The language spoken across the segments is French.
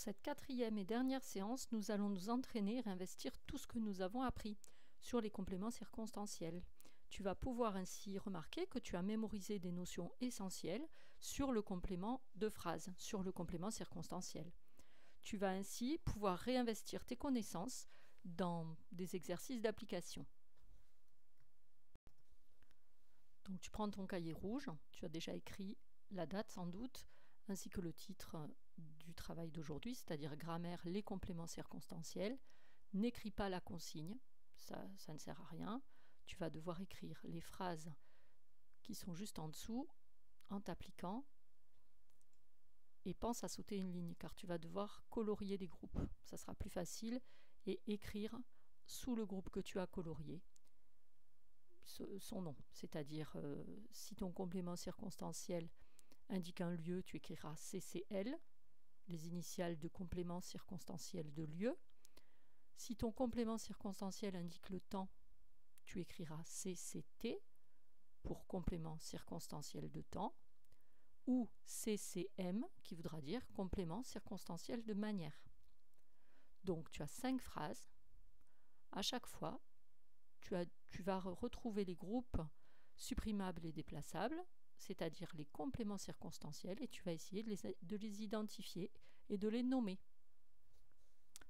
Pour cette quatrième et dernière séance, nous allons nous entraîner et réinvestir tout ce que nous avons appris sur les compléments circonstanciels. Tu vas pouvoir ainsi remarquer que tu as mémorisé des notions essentielles sur le complément de phrase, sur le complément circonstanciel. Tu vas ainsi pouvoir réinvestir tes connaissances dans des exercices d'application. Donc tu prends ton cahier rouge, tu as déjà écrit la date sans doute, ainsi que le titre du travail d'aujourd'hui, c'est-à-dire grammaire, les compléments circonstanciels. N'écris pas la consigne, ça ne sert à rien. Tu vas devoir écrire les phrases qui sont juste en dessous en t'appliquant et pense à sauter une ligne car tu vas devoir colorier des groupes. Ça sera plus facile et écrire sous le groupe que tu as colorié son nom, c'est-à-dire si ton complément circonstanciel indique un lieu, tu écriras CCL, les initiales de complément circonstanciel de lieu. Si ton complément circonstanciel indique le temps, tu écriras CCT pour complément circonstanciel de temps, ou CCM qui voudra dire complément circonstanciel de manière. Donc tu as 5 phrases. À chaque fois, tu vas retrouver les groupes supprimables et déplaçables, c'est-à-dire les compléments circonstanciels, et tu vas essayer de les identifier et de les nommer.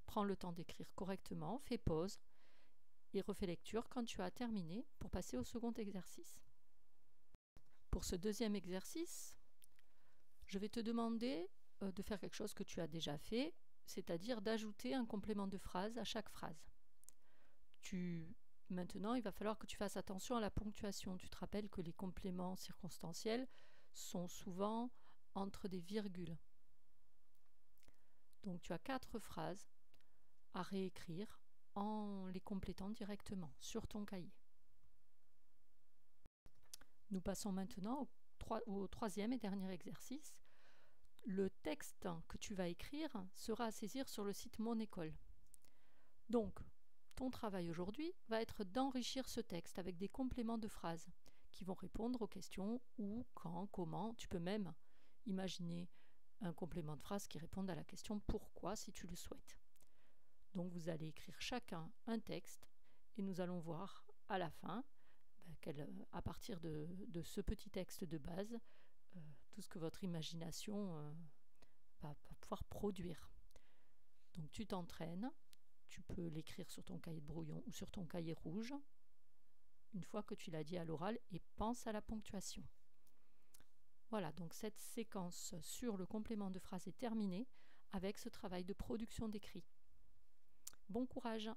Prends le temps d'écrire correctement, fais pause et refais lecture quand tu as terminé pour passer au second exercice. Pour ce deuxième exercice, je vais te demander de faire quelque chose que tu as déjà fait, c'est-à-dire d'ajouter un complément de phrase à chaque phrase. Maintenant, il va falloir que tu fasses attention à la ponctuation. Tu te rappelles que les compléments circonstanciels sont souvent entre des virgules. Donc tu as 4 phrases à réécrire en les complétant directement sur ton cahier. Nous passons maintenant au troisième et dernier exercice. Le texte que tu vas écrire sera à saisir sur le site Mon École. Donc, ton travail aujourd'hui va être d'enrichir ce texte avec des compléments de phrases qui vont répondre aux questions où, quand, comment. Tu peux même imaginer un complément de phrase qui réponde à la question pourquoi si tu le souhaites. Donc vous allez écrire chacun un texte et nous allons voir à la fin à partir de ce petit texte de base tout ce que votre imagination va pouvoir produire. Donc tu t'entraînes. Tu peux l'écrire sur ton cahier de brouillon ou sur ton cahier rouge une fois que tu l'as dit à l'oral et pense à la ponctuation. Voilà, donc cette séquence sur le complément de phrase est terminée avec ce travail de production d'écrit. Bon courage!